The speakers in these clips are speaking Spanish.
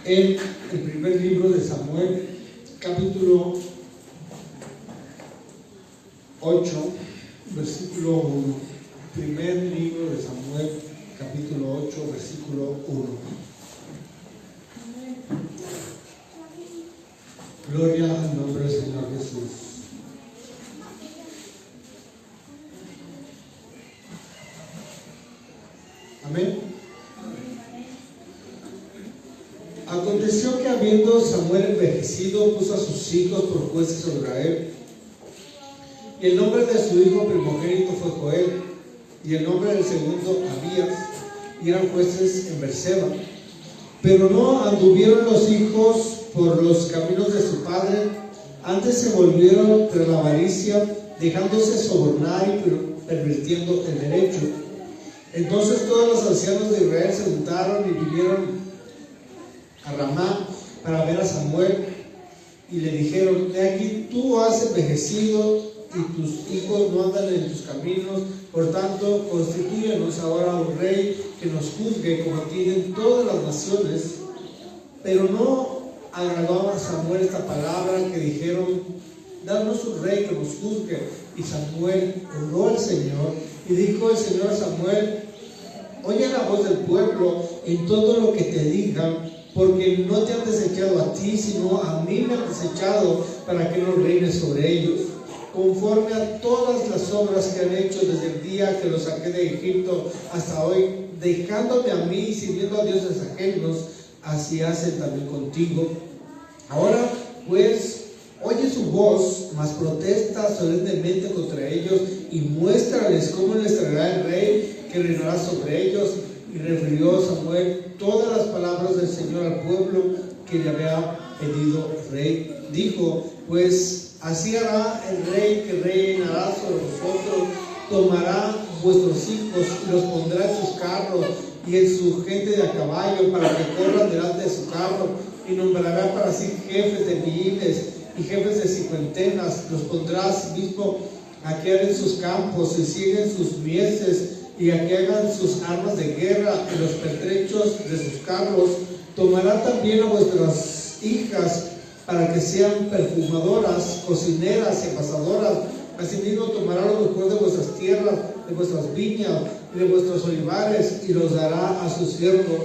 en el primer libro de Samuel, capítulo 8, versículo 1. Primer libro de Samuel, capítulo 8, versículo 1. Gloria al nombre del Señor Jesús. Amén. Aconteció que habiendo Samuel envejecido, puso a sus hijos por jueces sobre Israel. Y el nombre de su hijo primogénito fue Joel, y el nombre del segundo Abías, y eran jueces en Berseba. Pero no anduvieron los hijos por los caminos de su padre, antes se volvieron tras la avaricia, dejándose sobornar y pervirtiendo el derecho. Entonces todos los ancianos de Israel se juntaron y vinieron a Ramá para ver a Samuel, y le dijeron: he aquí, tú has envejecido y tus hijos no andan en tus caminos, por tanto constitúyenos ahora un rey que nos juzgue como tienen todas las naciones. Pero no agradó a Samuel esta palabra, que dijeron: danos un rey que nos juzgue. Y Samuel oró al Señor, y dijo el Señor a Samuel: oye la voz del pueblo en todo lo que te digan, porque no te han desechado a ti, sino a mí me han desechado, para que no reines sobre ellos, conforme a todas las obras que han hecho desde el día que los saqué de Egipto hasta hoy, dejándome a mí y sirviendo a dioses ajenos. Así hacen también contigo. Ahora pues, oye su voz, mas protesta solemnemente contra ellos, y muéstrales cómo les traerá el rey que reinará sobre ellos. Y refirió Samuel todas las palabras del Señor al pueblo que le había pedido rey. Dijo pues: así hará el rey que reinará sobre vosotros, tomará vuestros hijos y los pondrá en sus carros y en su gente de a caballo, para que corran delante de su carro, y nombrará para sí jefes de miles y jefes de cincuentenas. Los pondrá a sí mismo a que hagan sus campos y siguen sus mieses, y a que hagan sus armas de guerra y los pertrechos de sus carros. Tomará también a vuestras hijas para que sean perfumadoras, cocineras y amasadoras. Asimismo tomará lo mejor de vuestras tierras, de vuestras viñas y de vuestros olivares, y los dará a sus siervos.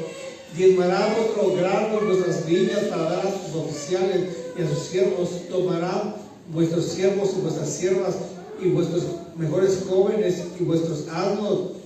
Diezmará vuestro grano en vuestras viñas para dar a sus oficiales y a sus siervos. Tomará vuestros siervos y vuestras siervas y vuestros mejores jóvenes y vuestros asnos,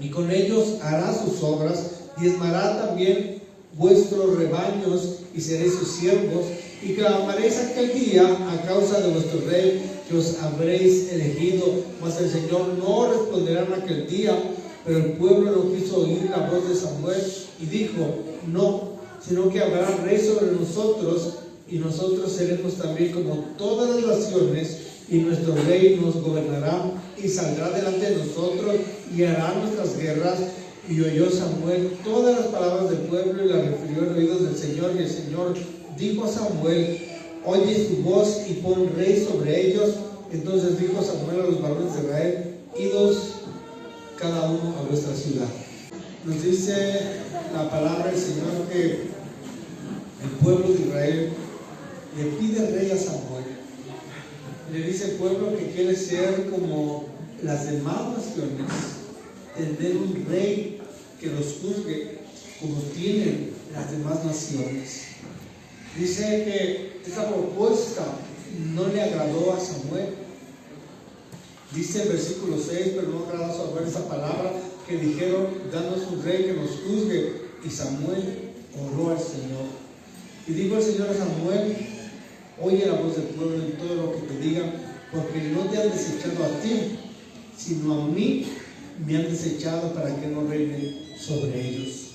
y con ellos hará sus obras. Diezmará también vuestros rebaños y seréis sus siervos. Y clamaréis aquel día a causa de vuestro rey que os habréis elegido, mas el Señor no responderá en aquel día. Pero el pueblo no quiso oír la voz de Samuel, y dijo: no, sino que habrá rey sobre nosotros, y nosotros seremos también como todas las naciones, y nuestro rey nos gobernará y saldrá delante de nosotros y hará nuestras guerras. Y oyó Samuel todas las palabras del pueblo y las refirió en oídos del Señor. Y el Señor dijo a Samuel: oye su voz y pon rey sobre ellos. Entonces dijo Samuel a los varones de Israel: idos cada uno a vuestra ciudad. Nos dice la palabra del Señor que el pueblo de Israel le pide rey a Samuel. Le dice el pueblo que quiere ser como las demás naciones, tener un rey que los juzgue como tienen las demás naciones. Dice que esta propuesta no le agradó a Samuel. Dice el versículo 6: pero no agradó a Samuel esa palabra, que dijeron: danos un rey que nos juzgue. Y Samuel oró al Señor. Y dijo el Señor a Samuel: oye la voz del pueblo en todo lo que te digan, porque no te han desechado a ti, sino a mí me han desechado, para que no reine sobre ellos.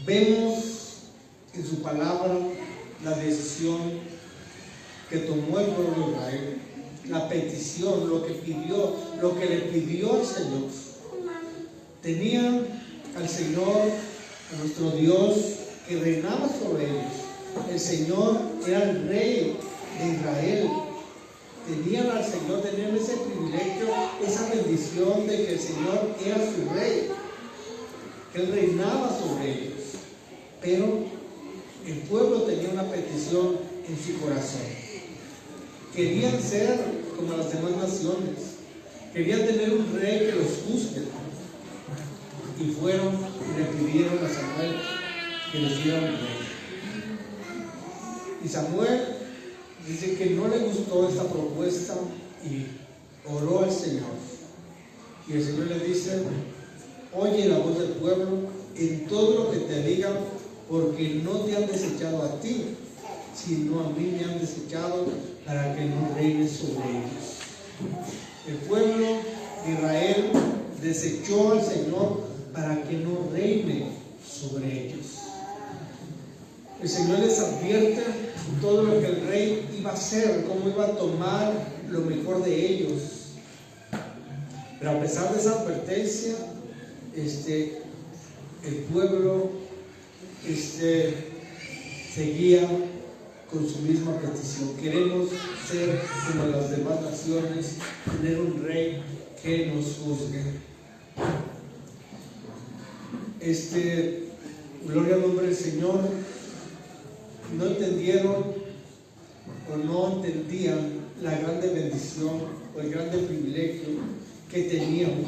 Vemos en su palabra la decisión que tomó el pueblo de Israel, la petición, lo que le pidió al Señor. Tenían al Señor, a nuestro Dios, que reinaba sobre ellos. El Señor era el rey de Israel. Tenían al Señor, tenían ese privilegio, esa bendición de que el Señor era su rey, que Él reinaba sobre ellos. Pero el pueblo tenía una petición en su corazón. Querían ser como las demás naciones. Querían tener un rey que los juzgue. Y fueron y le pidieron a Samuel que les diera un rey. Y Samuel dice que no le gustó esta propuesta y oró al Señor. Y el Señor le dice: oye la voz del pueblo en todo lo que te digan, porque no te han desechado a ti, sino a mí me han desechado para que no reines sobre ellos. El pueblo de Israel desechó al Señor para que no reine sobre ellos. El Señor les advierte todo lo que el rey iba a hacer, cómo iba a tomar lo mejor de ellos. Pero a pesar de esa advertencia, el pueblo seguía con su misma petición. Queremos ser como las demás naciones, tener un rey que nos juzgue. Gloria al nombre del Señor. No entendieron o no entendían la grande bendición o el grande privilegio que tenían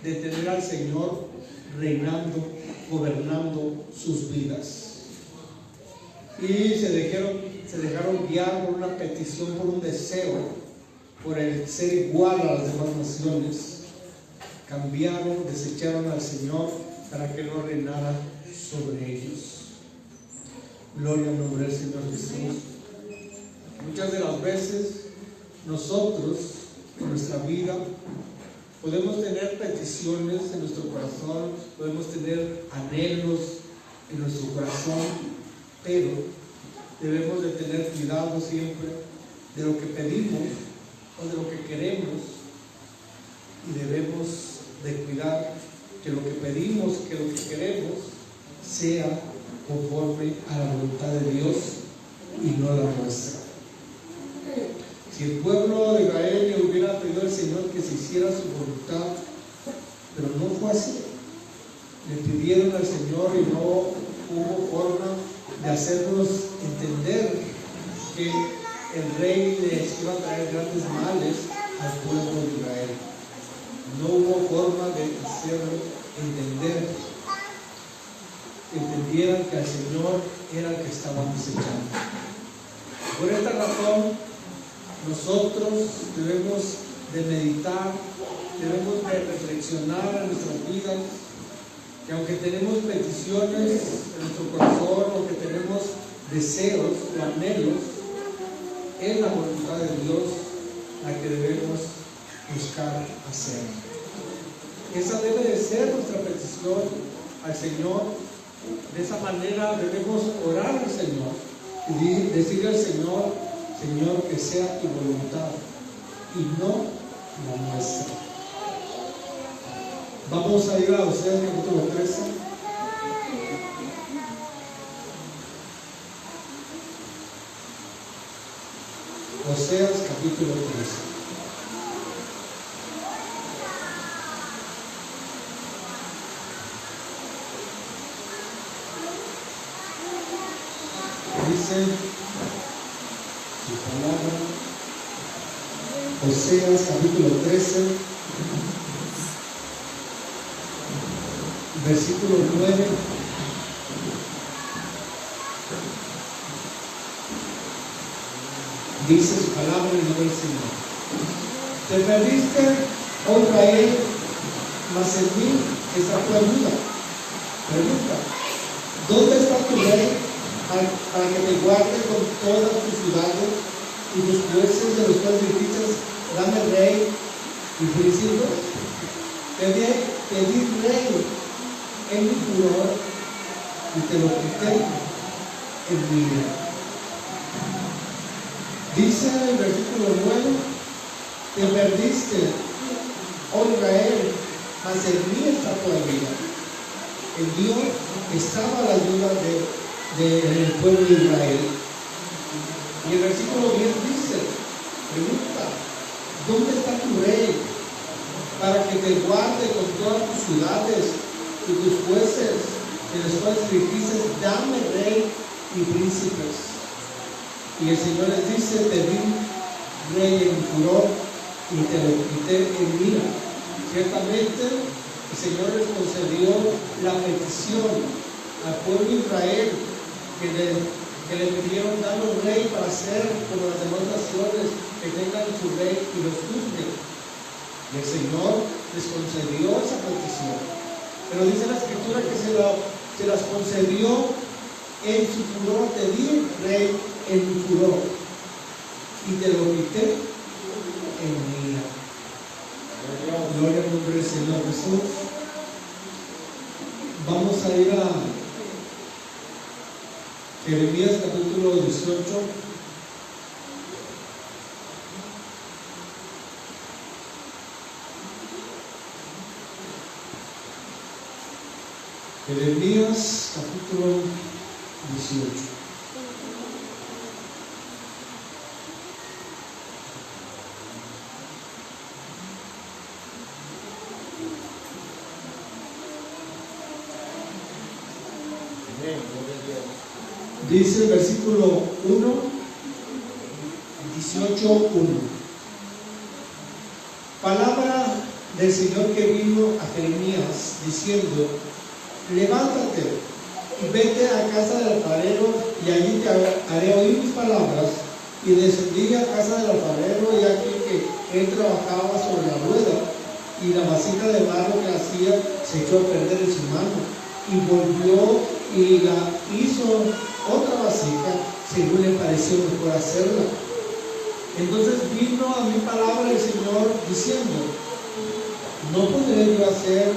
de tener al Señor reinando, gobernando sus vidas. Y se dejaron guiar por una petición, por un deseo, por el ser igual a las demás naciones. Cambiaron, desecharon al Señor para que no reinara sobre ellos. Gloria al nombre del Señor Jesús. Muchas de las veces nosotros en nuestra vida podemos tener peticiones en nuestro corazón, podemos tener anhelos en nuestro corazón, pero debemos de tener cuidado siempre de lo que pedimos o de lo que queremos, y debemos de cuidar que lo que pedimos, que lo que queremos sea conforme a la voluntad de Dios y no la nuestra. Si el pueblo de Israel le hubiera pedido al Señor que se hiciera su voluntad, pero no fue así. Le pidieron al Señor y no hubo forma de hacernos entender que el rey les iba a traer grandes males al pueblo de Israel. No hubo forma de hacerlo entender, que entendieran que el Señor era el que estaban desechando. Por esta razón, nosotros debemos de meditar, debemos de reflexionar en nuestras vidas, que aunque tenemos peticiones en nuestro corazón, aunque tenemos deseos o anhelos, es la voluntad de Dios la que debemos buscar hacer. Esa debe de ser nuestra petición al Señor. De esa manera debemos orar al Señor y decirle al Señor: Señor, que sea tu voluntad y no la nuestra. Vamos a ir a Oseas capítulo 13. Oseas capítulo 13. Dice su palabra, Oseas capítulo 13, versículo 9. Dice su palabra en el nombre del Señor: te perdiste, oh Israel, mas en mí está tu ayuda. Pregunta: ¿dónde está tu rey para que te guarde con todas tus ciudades y tus jueces de los cuales dices: dame rey y príncipes? Pedí rey en mi furor y te lo quité en mi ira. Dice en el versículo 9: te perdiste, oh Israel, mas en mí está tu ayuda. En Dios estaba la ayuda del pueblo de Israel. Y el versículo 10 dice: pregunta, ¿dónde está tu rey para que te guarde con todas tus ciudades y tus jueces y después dijiste, dame rey y príncipes. Y el Señor les dice, te di rey en furor y te lo quité en ira. Ciertamente el Señor les concedió la petición al pueblo de Israel que le pidieron dar un rey para hacer como las demás naciones, que tengan su rey y los juzguen. Y el Señor les concedió esa petición. Pero dice la Escritura que se las concedió en su furor. Te di rey en mi furor y te lo quité en mi ira. Gloria al nombre del Señor Jesús. Vamos a ir a Jeremías capítulo 18. Jeremías capítulo 18. Dice el versículo 1, 18:1. Palabra del Señor que vino a Jeremías diciendo: levántate y vete a casa del alfarero, y allí te haré oír mis palabras. Y descendí a casa del alfarero, y aquí que él trabajaba sobre la rueda, y la vasija de barro que hacía se echó a perder en su mano, y volvió y la hizo otra vasija según le pareció mejor hacerla. Entonces vino a mi palabra el Señor diciendo: no podré yo hacer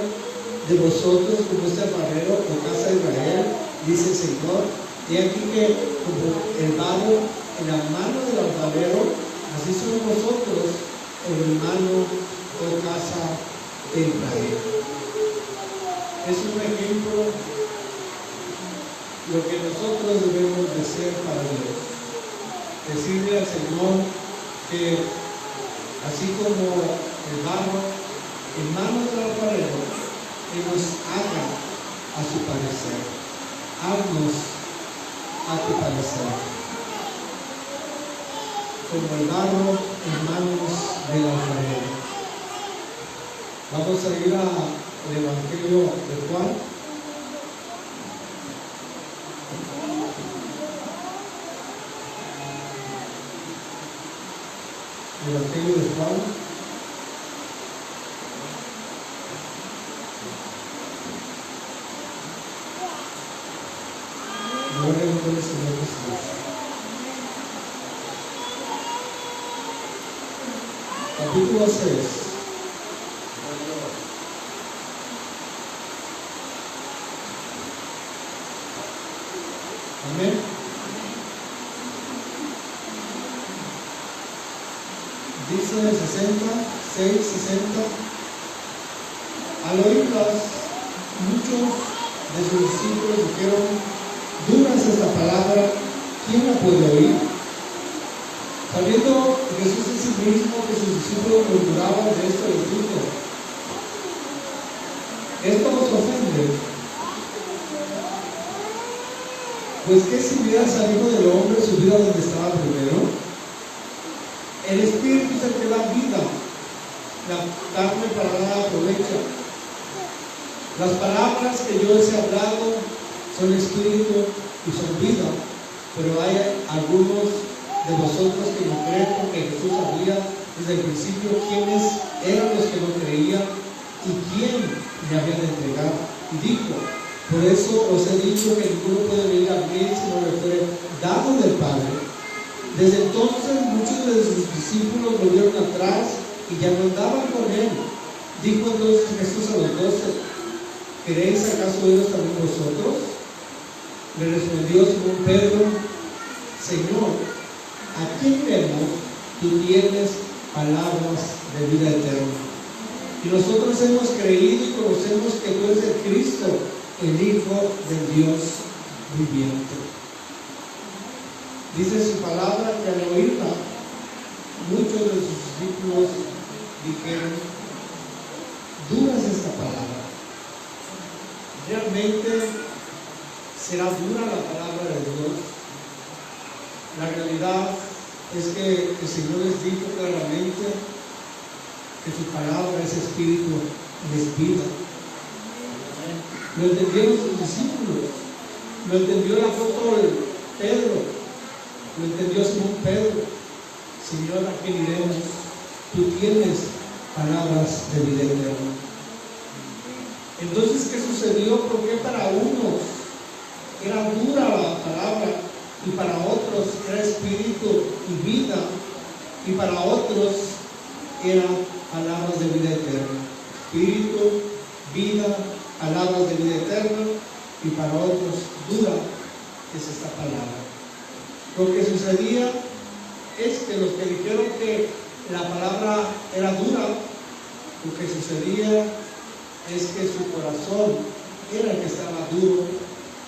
de vosotros como este alfarero o casa de Israel, dice el Señor. Y aquí que como el barro en la mano del alfarero, así son vosotros en mi mano, o casa de Israel. Es un ejemplo lo que nosotros debemos de ser para Dios. Decirle al Señor que así como el barro en manos del alfarero, que nos haga a su parecer. Haznos a tu parecer. Como el barro en manos del alfarero. Vamos a ir al Evangelio de Juan. Evangelio de Juan. Gloria al nombre del Señor Jesús. Capítulo 6. Amén. Dice 60, 6, 60. Al oírlas, muchos de sus discípulos dijeron: dura es esta palabra, ¿quién la puede oír? Sabiendo Jesús en sí mismo que sus discípulos murmuraban de esto, les dijo: ¿esto os ofende? Pues que si hubieras al Hijo del Hombre subido a donde estaba primero. El Espíritu es el que da vida, la carne para nada aprovecha. Las palabras que yo les he hablado son espíritu y son vida, pero hay algunos de vosotros que no creen, porque Jesús sabía desde el principio quiénes eran los que no creían y quién le habían entregado. Y dijo: por eso os he dicho que ninguno puede venir a mí si no le fuere dado del Padre. Desde entonces muchos de sus discípulos volvieron atrás y ya no andaban con él. Dijo entonces Jesús a los 12: ¿queréis acaso oíros también vosotros? Le respondió Simón Pedro: Señor, ¿a quién vemos? Tú tienes palabras de vida eterna. Y nosotros hemos creído y conocemos que tú eres el Cristo, el Hijo del Dios viviente. Dice su palabra que al oírla, muchos de sus discípulos dijeron: dura es esta palabra. Realmente ¿Será dura la palabra de Dios? La realidad es que el Señor les dijo claramente que su palabra es espíritu y es vida. Lo entendieron sus discípulos, lo entendió el apóstol Pedro, lo entendió Simón Pedro. Señor, ¿a quién iremos? Tú tienes palabras de vida eterna. Entonces, ¿qué sucedió? Porque para unos era dura la palabra y para otros era espíritu y vida, y para otros eran palabras de vida eterna. Espíritu, vida, palabras de vida eterna, y para otros dura es esta palabra. Lo que sucedía es que los que dijeron que la palabra era dura, lo que sucedía es que su corazón era el que estaba duro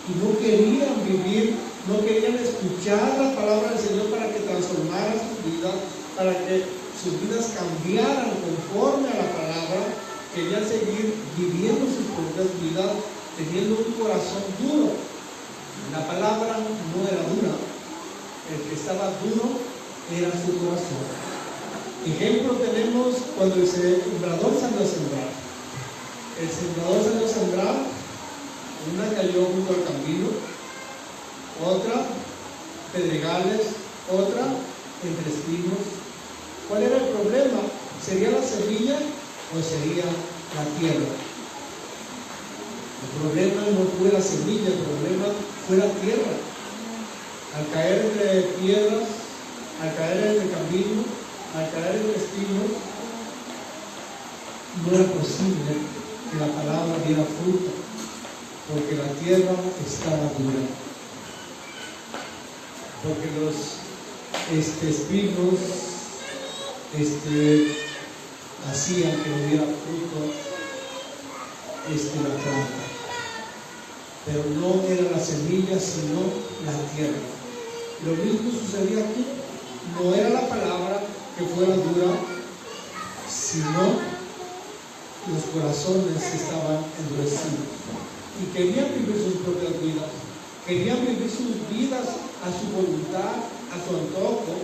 y no querían vivir, no querían escuchar la palabra del Señor para que transformara sus vidas, para que sus vidas cambiaran conforme a la palabra. Querían seguir viviendo sus propias vidas teniendo un corazón duro. La palabra no era dura, el que estaba duro era su corazón. Ejemplo tenemos cuando el sembrador salió a sembrar. El sembrador salió a sembrar, una cayó junto al camino, otra pedregales, otra entre espinos. ¿Cuál era el problema? ¿Sería la semilla o sería la tierra? El problema no fue la semilla, el problema fue la tierra. Al caer entre piedras, al caer en el camino, al caer entre espinos, no era posible que la palabra diera fruto, porque la tierra estaba dura, porque los espinos hacían que no diera fruto la planta. Pero no era la semilla, sino la tierra. Lo mismo sucedía aquí. No era la palabra que fuera dura, sino los corazones estaban endurecidos y querían vivir sus propias vidas, querían vivir sus vidas a su voluntad, a su antojo.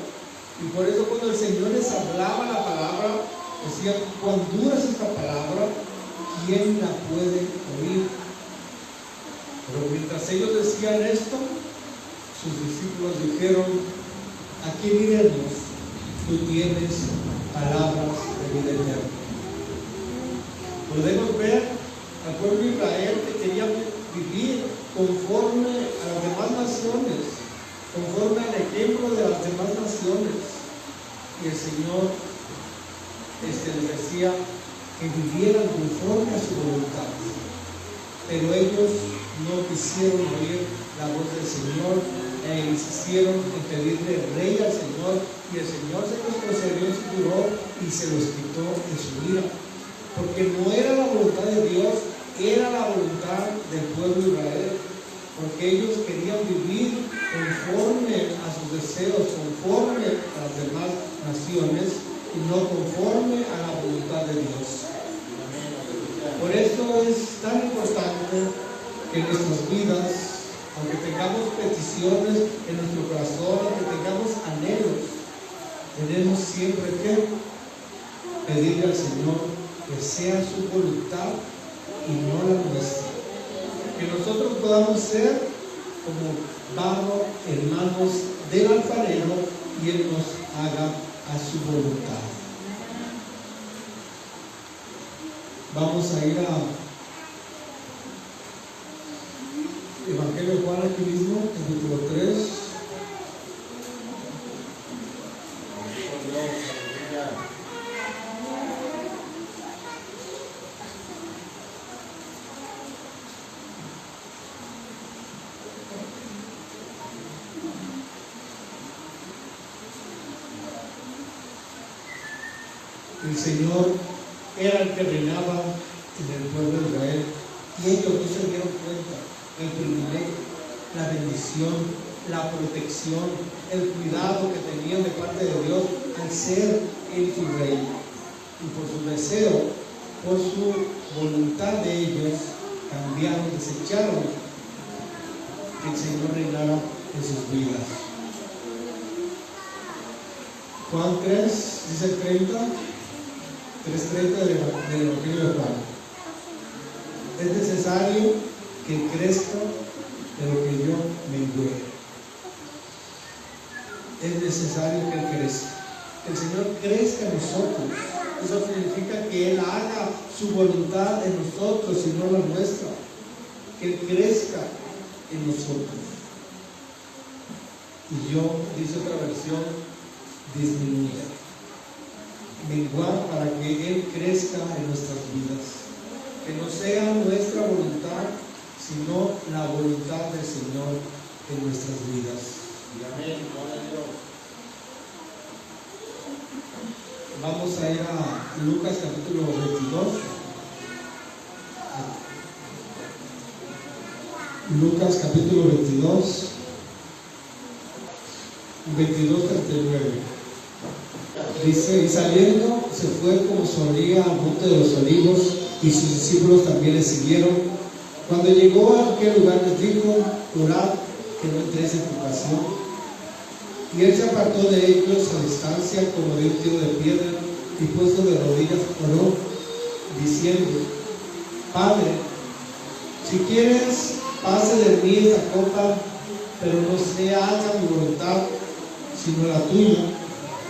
Y por eso cuando el Señor les hablaba la palabra, decían: cuán dura es esta palabra, ¿quién la puede oír? Pero mientras ellos decían esto, sus discípulos dijeron: ¿a quién iremos? Tú tienes palabras de vida eterna. Podemos ver al pueblo de Israel que quería vivir conforme a las demás naciones, conforme al ejemplo de las demás naciones. Y el Señor les decía que vivieran conforme a su voluntad. Pero ellos no quisieron oír la voz del Señor e insistieron en pedirle rey al Señor, y el Señor se los concedió en su furor y se los quitó en su ira, porque no era la voluntad de Dios, era la voluntad del pueblo de Israel, porque ellos querían vivir conforme a sus deseos, conforme a las demás naciones y no conforme a la voluntad de Dios. Por esto es tan importante que en nuestras vidas, aunque tengamos peticiones en nuestro corazón, aunque tengamos anhelos, tenemos siempre que pedirle al Señor que sea su voluntad y no la nuestra. Que nosotros podamos ser como barro en manos del alfarero y Él nos haga a su voluntad. Vamos a ir a Evangelio de Juan, aquí mismo, capítulo 3. El Señor era el que reinaba en el pueblo de Israel y ellos no se dieron cuenta el privilegio, la bendición, la protección, el cuidado que tenían de parte de Dios al ser Él su rey. Y por su deseo, por su voluntad de ellos, cambiaron, desecharon el Señor reinara en sus vidas. Juan 3, dice 30, 3:30 del Evangelio de Juan. Es necesario que crezca, pero que yo mengüe. Es necesario que Él crezca. Que el Señor crezca en nosotros. Eso significa que Él haga su voluntad en nosotros y no la nuestra. Que Él crezca en nosotros. Y yo, dice otra versión, disminuya. Menguar para que Él crezca en nuestras vidas. Que no sea nuestra voluntad, sino la voluntad del Señor en nuestras vidas. Amén. Vamos a ir a Lucas capítulo 22. Lucas capítulo 22, 22:39. Dice, y saliendo se fue como solía al monte de los olivos, y sus discípulos también le siguieron. Cuando llegó a aquel lugar les dijo, orad que no entréis en tentación. Y él se apartó de ellos a distancia como de un tiro de piedra, y puesto de rodillas oró, diciendo, Padre, si quieres, pase de mí esta copa, pero no se haga mi voluntad, sino la tuya.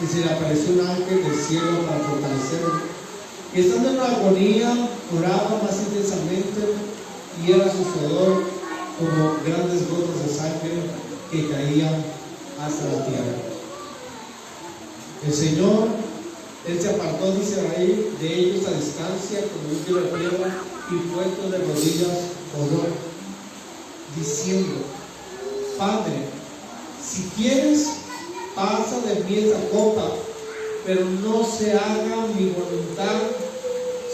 Y se le apareció un ángel del cielo para fortalecerlo. Y estando en una agonía, oraba más intensamente, y era su sudor como grandes gotas de sangre que caían hasta la tierra. El Señor, Él se apartó, dice ahí, de ellos a distancia como un tiro de piedra, y puesto de rodillas oró, diciendo, Padre, si quieres, pasa de mí esta copa, pero no se haga mi voluntad,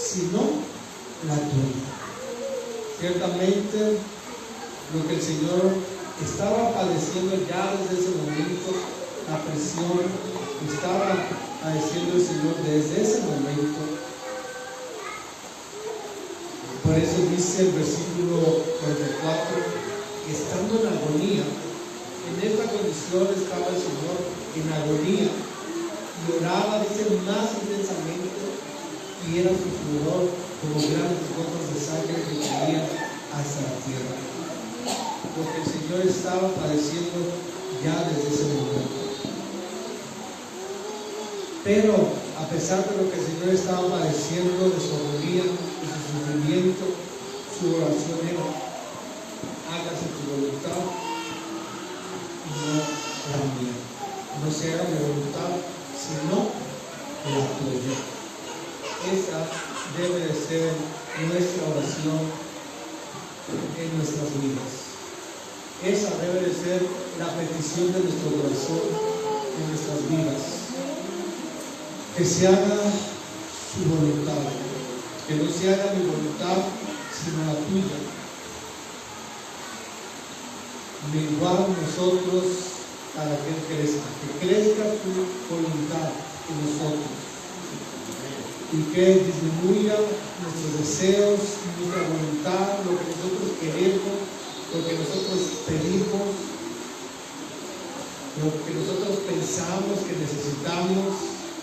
sino la tuya. Ciertamente, lo que el Señor estaba padeciendo ya desde ese momento, la presión, estaba padeciendo el Señor desde ese momento. Por eso dice el versículo 44, que estando en agonía, en esta condición estaba el Señor en agonía, y oraba, dice, más intensamente, y era su sudor como grandes gotas de sangre que caían hasta la tierra. Porque el Señor estaba padeciendo ya desde ese momento. Pero a pesar de lo que el Señor estaba padeciendo, de su agonía, de su sufrimiento, su oración era, hágase tu voluntad y no la mía. No se haga mi voluntad, sino la tuya. Esa debe de ser nuestra oración en nuestras vidas. Esa debe de ser la petición de nuestro corazón en nuestras vidas. Que se haga su voluntad, que no se haga mi voluntad, sino la tuya. Menguar nosotros para que Él crezca tu voluntad en nosotros, y que disminuya nuestros deseos, nuestra voluntad, lo que nosotros queremos, lo que nosotros pedimos, lo que nosotros pensamos que necesitamos,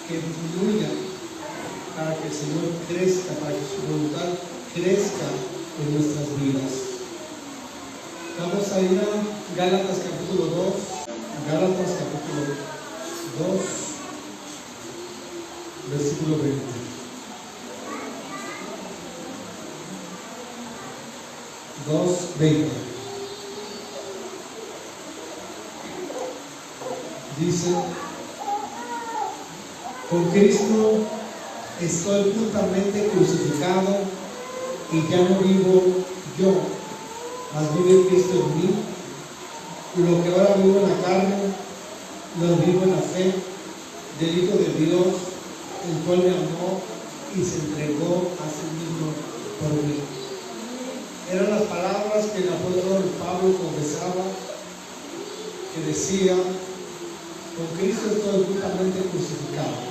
que disminuya para que el Señor crezca, para que su voluntad crezca en nuestras vidas. Vamos a ir a Gálatas capítulo 2, Gálatas capítulo 2, versículo 20. Dice, con Cristo estoy juntamente crucificado, y ya no vivo yo, mas vive Cristo en mí. Lo que ahora vivo en la carne, lo vivo en la fe del Hijo de Dios, el cual me amó y se entregó a sí mismo por mí. Eran las palabras que el apóstol Pablo confesaba, que decía, con Cristo estoy juntamente crucificado,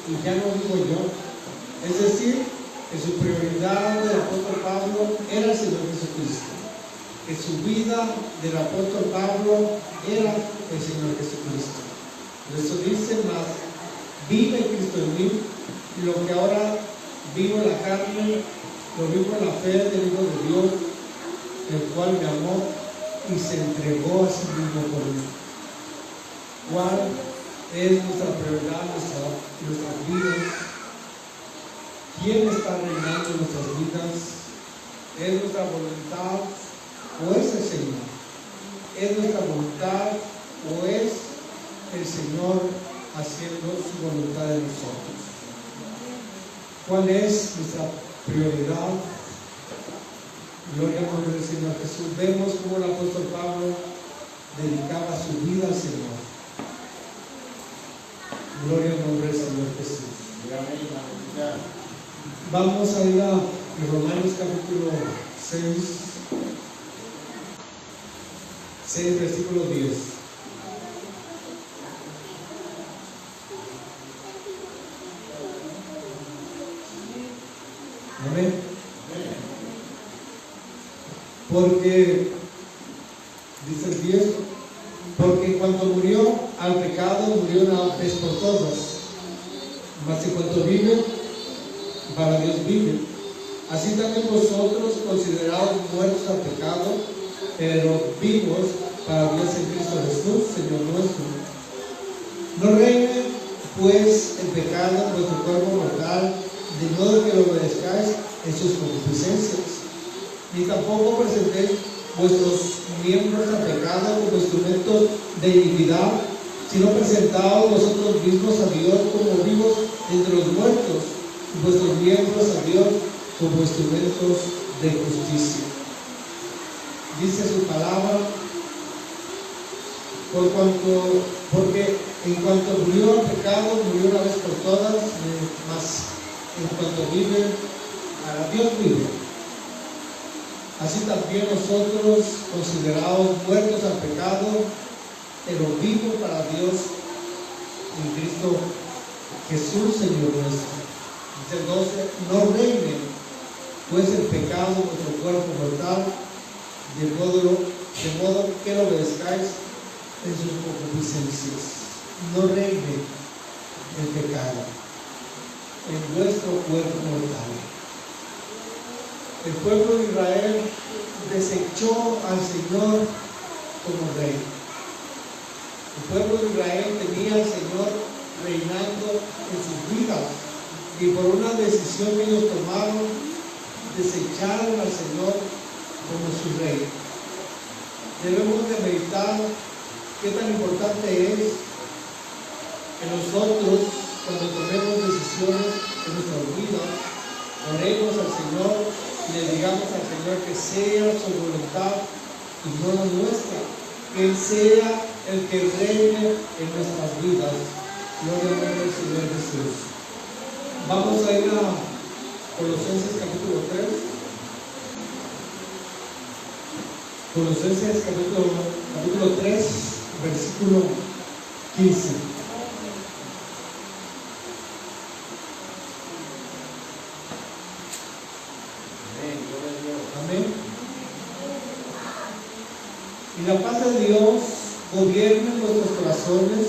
y ya no vivo yo. Es decir, que su prioridad del apóstol Pablo era el Señor Jesucristo. que su vida del apóstol Pablo era el Señor Jesucristo. Por eso dice más, vive Cristo en mí, y lo que ahora vivo en la carne, lo vivo en la fe del Hijo de Dios, el cual me amó y se entregó a sí mismo por mí. ¿Cuál es nuestra prioridad, nuestras vidas? ¿Quién está reinando en nuestras vidas? ¿Es nuestra voluntad o es el Señor? ¿Es nuestra voluntad o es el Señor haciendo su voluntad en nosotros? ¿Cuál es nuestra prioridad? Gloria al nombre del Señor Jesús. Vemos cómo el apóstol Pablo dedicaba su vida al Señor. Gloria al nombre del Señor Jesús. Vamos a ir a Romanos capítulo 6 versículo 10. Amén. Porque, dice el 10, porque en cuanto murió al pecado, murió una vez por todas. Mas en cuanto vive, para Dios vive. Así también vosotros, considerados muertos al pecado, pero vivos para Dios en Cristo Jesús, Señor nuestro. No reine pues el pecado en vuestro cuerpo mortal, de modo que lo obedezcáis en sus concupiscencias, ni tampoco presentéis vuestros miembros al pecado como instrumentos de iniquidad, sino presentaos vosotros mismos a Dios como vivos entre los muertos, y vuestros miembros a Dios como instrumentos de justicia. Dice su palabra, porque en cuanto murió el pecado, murió una vez por todas, mas en cuanto vive, para Dios vive. Así también nosotros, considerados muertos al pecado, pero vivos para Dios en Cristo Jesús, Señor nuestro. Dice el 12, no reine pues el pecado en vuestro cuerpo mortal, de modo que lo obedezcáis en sus concupiscencias. No reine el pecado en vuestro cuerpo mortal. El pueblo de Israel desechó al Señor como rey. El pueblo de Israel tenía al Señor reinando en sus vidas, y por una decisión que ellos tomaron, desecharon al Señor como su rey. Debemos de meditar qué tan importante es que nosotros, cuando tomemos decisiones en nuestras vidas, oremos al Señor y le digamos al Señor que sea su voluntad y no la nuestra, que Él sea el que reine en nuestras vidas. Gloria al nombre del Señor Jesús. Vamos a ir a Colosenses capítulo 3. Colosenses capítulo 3, versículo 15. Amén. Y la paz de Dios gobierne nuestros corazones,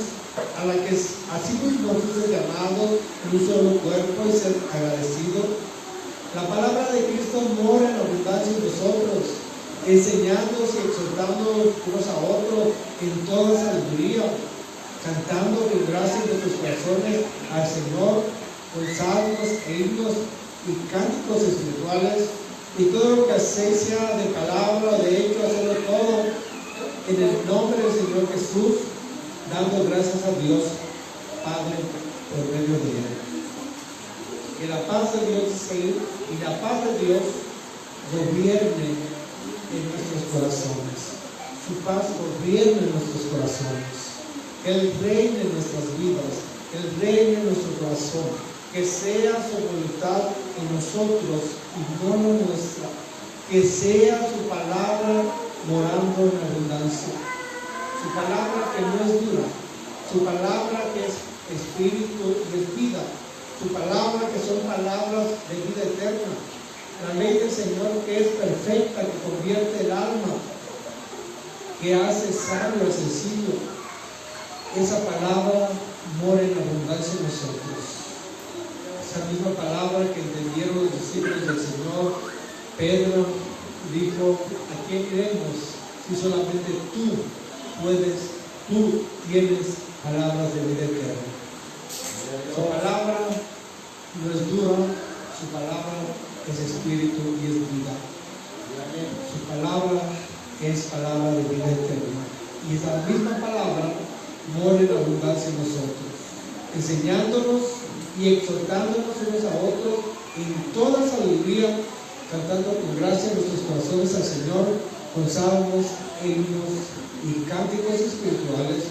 a la que así mismo fuiste llamado en un solo cuerpo, y ser agradecido. La palabra de Cristo mora en abundancia en vosotros, enseñándoos y exhortándoos unos a otros en toda sabiduría, cantando con gracia en vuestros corazones al Señor, con salmos e himnos y cánticos espirituales, y todo lo que hacéis, sea de palabra o de hecho, hacerlo todo en el nombre del Señor Jesús, dando gracias a Dios Padre por medio de Él. Que la paz de Dios y la paz de Dios gobierne en nuestros corazones. Su paz gobierne en nuestros corazones. Que Él reine en nuestras vidas, que Él reine en nuestro corazón, que sea su voluntad en nosotros y no la nuestra, que sea su palabra morando en abundancia, su palabra que no es dura, su palabra que es espíritu y es vida, su palabra que son palabras de vida eterna, la ley del Señor que es perfecta, que convierte el alma, que hace sabio al sencillo. Esa palabra mora en abundancia en nosotros. Esa misma palabra que entendieron los discípulos del Señor, Pedro dijo: ¿a quién iremos si solamente tú tienes palabras de vida eterna? Su palabra no es dura, su palabra es espíritu y es vida. Su palabra es palabra de vida eterna. Y esa misma palabra mora en abundancia en nosotros, enseñándonos y exhortándonos unos a otros en toda sabiduría, cantando con gracia nuestros corazones al Señor, con salmos, himnos y cánticos espirituales.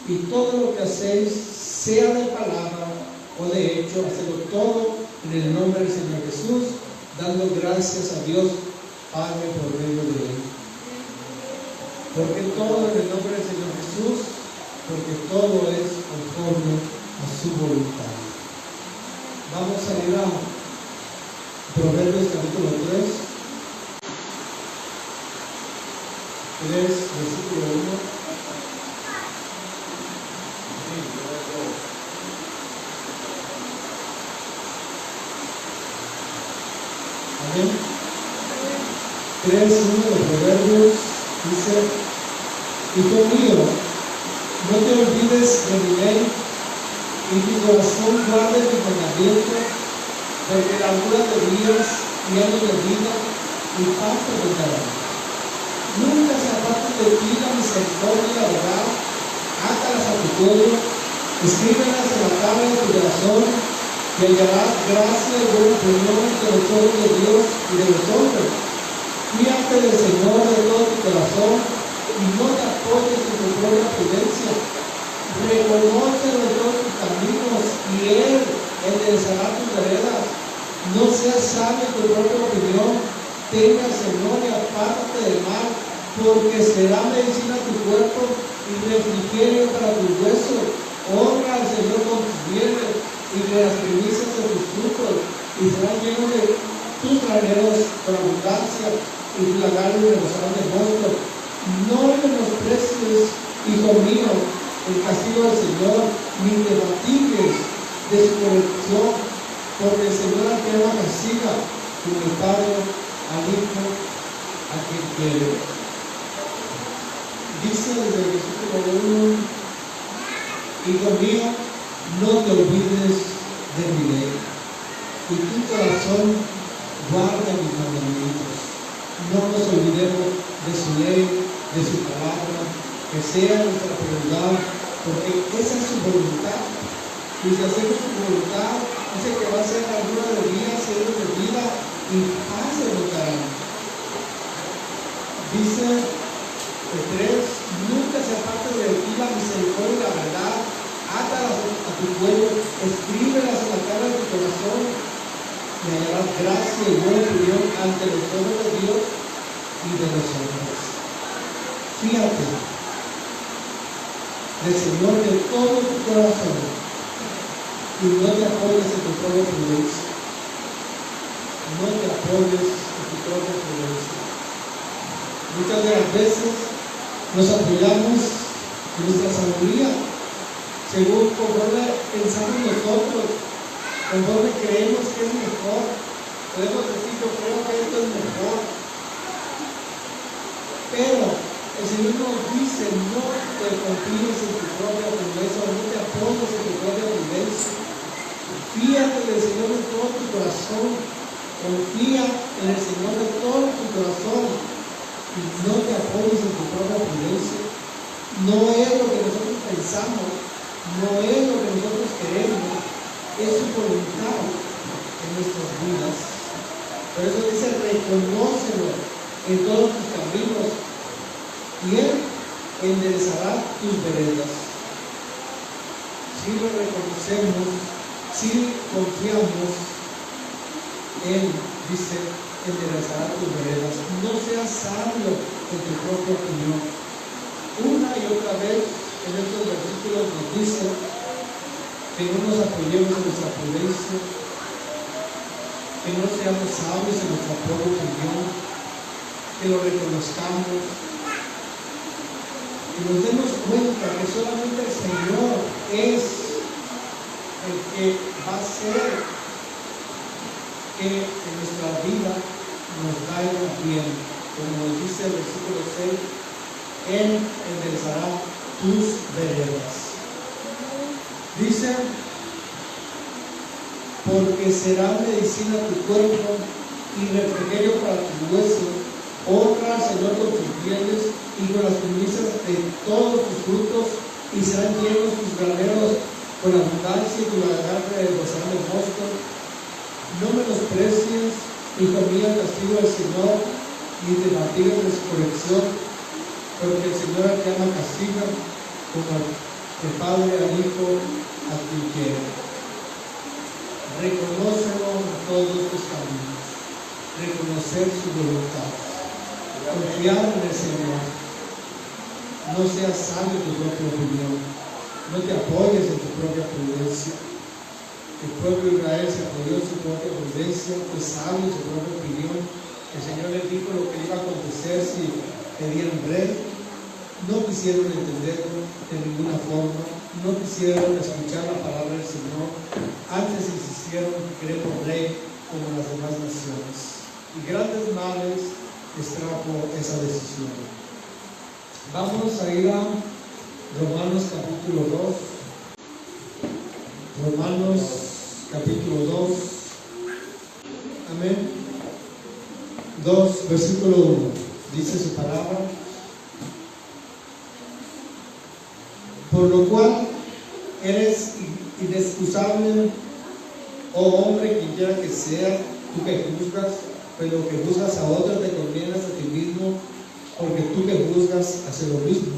Y todo lo que hacéis, sea de palabra o de hecho, hacedlo todo en el nombre del Señor Jesús, dando gracias a Dios Padre por medio de Él. Porque todo en el nombre del Señor Jesús, porque todo es conforme a su voluntad. Vamos a ir a Proverbios capítulo 3, versículo 1. Amén. 3:1 de Proverbios dice: Hijo mío, no te olvides de mi ley, y tu corazón guarde mi mandamiento, porque largura de días y años de vida y paz te brindará. Nunca se aparte de ti la misericordia y la verdad, átalas a tu cuello, escríbelas en la tabla de tu corazón, y hallarás gracia y buena opinión de los ojos de Dios y de los hombres. Fíjate del Señor de todo tu corazón y no te apoyes en tu propia prudencia. Reconoce de todos tus caminos y Él enderezará tus veredas. No seas sabio en tu propia opinión, tenga al Señor y apártate del mal, porque será medicina a tu cuerpo y refrigerio para tus huesos. Honra al Señor con tus bienes y de las primicias de tus frutos, y serán llenos de tus graneros con abundancia, y tus lagares rebosarán de mosto. No menosprecies, hijo mío, el castigo del Señor, ni te fatigues de su corrección, porque el Señor al que ama castiga, como el Padre al Hijo a quien quiere. Dice desde el versículo 1: Hijo mío, no te olvides de mi ley, y tu corazón guarda mis mandamientos. No nos olvidemos de su ley, de su palabra, que sea nuestra prioridad, porque esa es su voluntad. Y si hacemos su voluntad, dice que va a ser largura de días, años de vida y paz de brindará. Dice el 3: Nunca se aparte de ti la misericordia y la verdad, átalas a tu cuello, escríbelas en la tabla de tu corazón, y hallarás gracia y buena opinión ante los ojos de Dios y de los hombres. Fíjate del Señor de todo tu corazón y no te apoyes en tu propia prudencia. No te apoyes en tu propia prudencia. Muchas de las veces nos apoyamos en nuestra sabiduría, según conforme pensamos nosotros, conforme creemos que es mejor. Podemos decir: yo creo que esto es mejor. Pero el Señor nos dice: no te confíes en tu propia prudencia, no te apoyes en tu propia prudencia. Fíjate del Señor de todo tu corazón. Confía en el Señor de todo tu corazón. Y no te apoyes en tu propia prudencia. No es lo que nosotros pensamos, no es lo que nosotros queremos, es su voluntad en nuestras vidas. Por eso dice: reconócelo en todos tus caminos y Él enderezará tus veredas. Si lo reconocemos, si confiamos, Él dice: enderezará tus veredas. No seas sabio en tu propia opinión. Una y otra vez en estos versículos nos dice que no nos apoyemos en nuestra prudencia, que no seamos sabios en nuestra propia opinión, que lo reconozcamos, que nos demos cuenta que solamente el Señor es el que va a hacer que en nuestra vida nos vaya bien. Como nos dice el versículo 6, Él enderezará tus veredas. Dice, porque será medicina tu cuerpo y refrigerio para tus huesos. Honra al Señor con tus bienes y con las primicias de todos tus frutos, y serán llenos tus graneros con abundancia, y tu garganta rebosará de mosto. No menosprecies, hijo mío, el castigo del Señor, ni te fatigues de su corrección, porque el Señor al que ama castiga, como el Padre al Hijo a quien quiere. Reconócelo en todos tus caminos, reconocer su voluntad, confiar en el Señor. No seas sabio en tu propia opinión, no te apoyes en tu propia prudencia. El pueblo de Israel se apoyó en su propia prudencia, fue sabio en su propia opinión. El Señor les dijo lo que iba a acontecer si pedían bread. No quisieron entenderlo de ninguna forma, no quisieron escuchar la palabra del Señor. Antes insistieron que queremos rey como las demás naciones. Y grandes males extrajo esa decisión. Vamos a ir a Romanos capítulo 2. Romanos capítulo 2. Amén. 2, versículo 1. Dice su palabra. Por lo cual eres inexcusable, oh hombre, quien quiera que sea, tú que juzgas, pero que juzgas a otros te condenas a ti mismo, porque tú que juzgas haces lo mismo.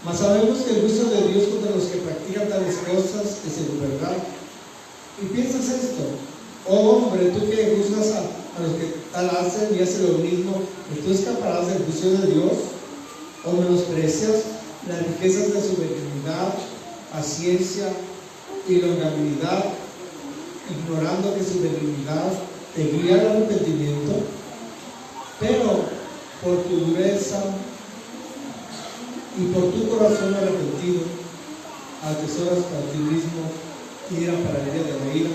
Mas sabemos que el juicio de Dios contra los que practican tales cosas es en verdad. Y piensas esto, oh hombre, tú que juzgas a los que tal hacen y hacen lo mismo, ¿y tú escaparás del juicio de Dios? ¿O menosprecias las riquezas de su benignidad, paciencia y longanimidad, ignorando que su benignidad te guía al arrepentimiento? Pero por tu dureza y por tu corazón arrepentido, atesoras para ti mismo ira para el día de la ira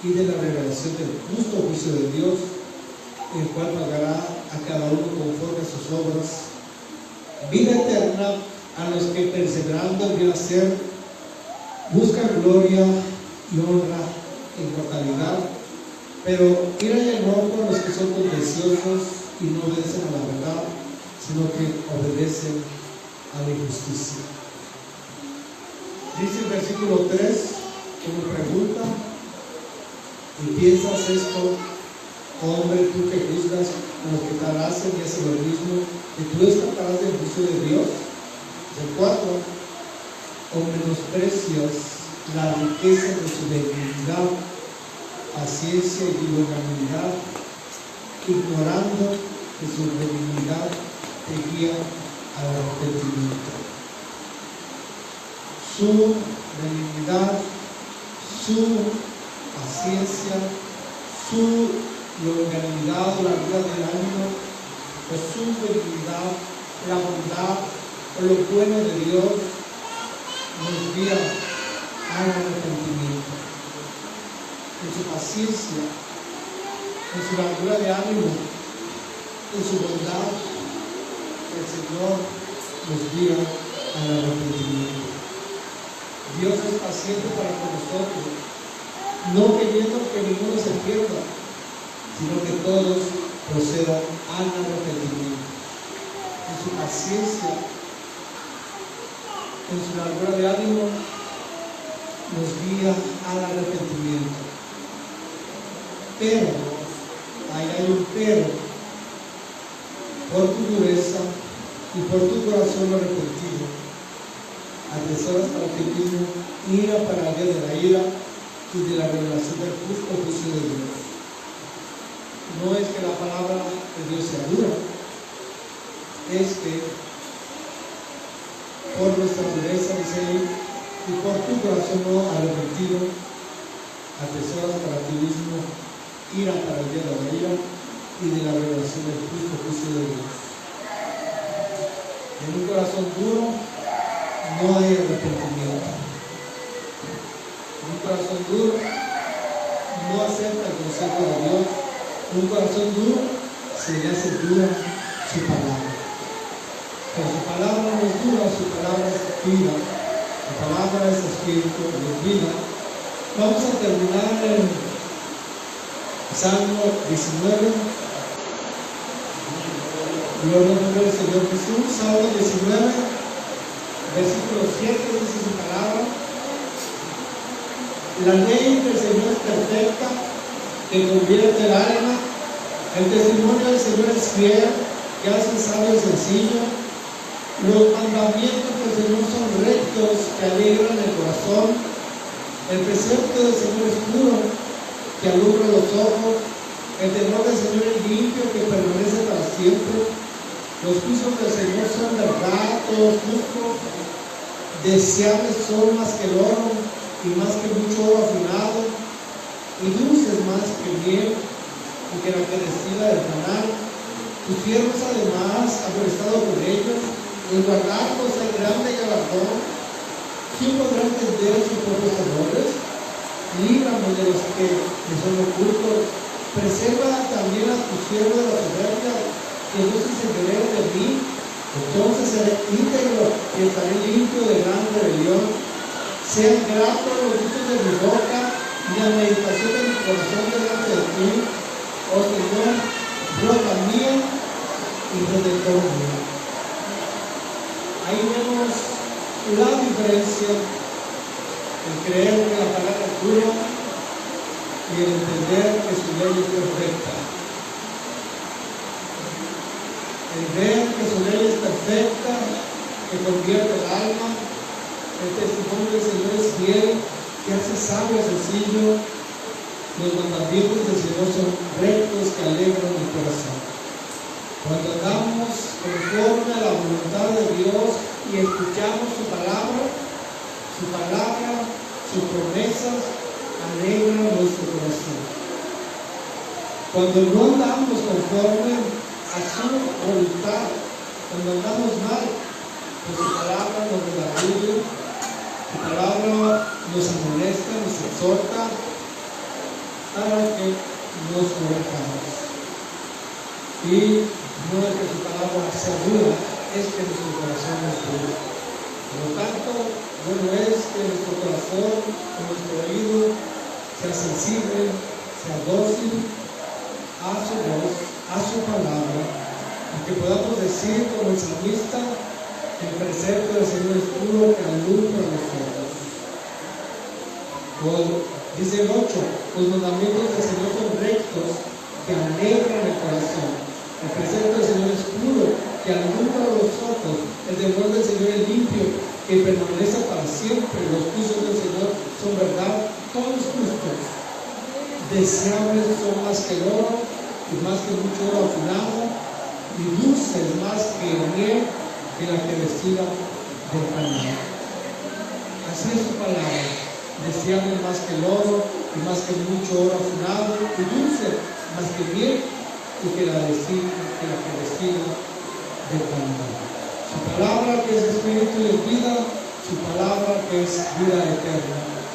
y de la revelación del justo juicio de Dios, el cual pagará a cada uno conforme a sus obras. Vida eterna a los que perseverando en bien hacer buscan gloria y honra e inmortalidad, pero ira y enojo a los que son contenciosos y no obedecen a la verdad, sino que obedecen a la injusticia. Dice el versículo 3 como pregunta, y piensas esto, hombre, tú que juzgas a los que tal hacen y hacen lo mismo, que tú escaparás del juicio de Dios. El 4, o menosprecias la riqueza de su benignidad, paciencia y longanimidad, ignorando que su benignidad te guía al arrepentimiento. Su benignidad, su paciencia, su longanimidad o la vida del ánimo, o su benignidad, la bondad o lo bueno de Dios nos guía al arrepentimiento. En su paciencia, en su largura de ánimo, en su bondad, el Señor nos guía al arrepentimiento. Dios es paciente para con nosotros, no queriendo que ninguno se pierda, sino que todos procedan al arrepentimiento. En su paciencia, en su largura de ánimo, nos guía al arrepentimiento. Pero, ahí hay un pero, por tu dureza y por tu corazón arrepentido, atesoras para ti mismo ira para el día de la ira y de la revelación del justo juicio de Dios. No es que la palabra de Dios sea dura, es que por nuestra dureza, dice él, y por tu corazón no arrepentido, atesoras para ti mismo ira para el día de la ira y de la revelación del justo juicio de Dios. En un corazón duro no hay arrepentimiento. En un corazón duro no acepta el consejo de Dios. En un corazón duro se le hace dura su palabra. Pero su palabra no es dura, su palabra es vida. Su palabra es espíritu, es vida. Vamos a terminar en Salmo 19. Gloria al nombre del Señor Jesús. Salmo 19, versículo 7, dice su palabra: la ley del Señor es perfecta, que convierte el alma. El testimonio del Señor es fiel, que hace sabio y sencillo. Los mandamientos del Señor son rectos, que alegran el corazón. El precepto del Señor es puro, que alumbra los ojos. El temor del Señor es limpio, que permanece para siempre. Los juicios del Señor son verdad, todos justos. Deseables son más que el oro, y más que mucho oro afinado, y dulces más que miel, y que la que destila del canal. Tus siervos además han estado con ellos, en guardarlos el grande galardón. ¿Quién podrá entender sus propios errores? Líbrame de los que me son ocultos. Preserva también a tus siervos de la soberbia, que no se enseñoreen de mí. Entonces seré íntegro y estaré limpio de gran rebelión. Sean gratos los dichos de mi boca y la meditación de mi corazón delante de ti, oh Señor, roca mía y redentor mío. Ahí vemos la diferencia en creer que la palabra es pura y en entender que su ley es perfecta. El ver que su ley es perfecta, que convierte el alma. El testimonio del Señor es fiel, que hace sabio y sencillo. Los mandamientos del Señor son rectos, que alegran el corazón. Cuando andamos conforme a la voluntad de Dios y escuchamos su palabra, sus promesas alegran nuestro corazón. Cuando no andamos conforme a su voluntad, cuando andamos mal, pues su palabra nos redarguye, su palabra nos amonesta, nos exhorta para que nos corrijamos. Y no es que su palabra sea dura, es que nuestro corazón es duro. Por lo tanto, bueno es que nuestro corazón, nuestro oído, sea sensible, sea dócil a su voz, a su palabra, y que podamos decir como el salmista: el precepto del Señor es puro, que alumbra los ojos. Dice el 8: los mandamientos del Señor son rectos, que alegran el corazón. El precepto del Señor es puro, que alumbra los ojos. El temor del Señor es limpio, que permanece para siempre. Los juicios del Señor son verdad, todos justos. Deseables son más que el oro, y más que mucho oro afinado, y dulces más que el miel, que la que destila del canal. Así es su palabra, deseable más que el oro, y más que mucho oro afinado, y dulce más que miel, y que la que destila del canal. Su palabra que es espíritu y es vida, su palabra que es vida eterna.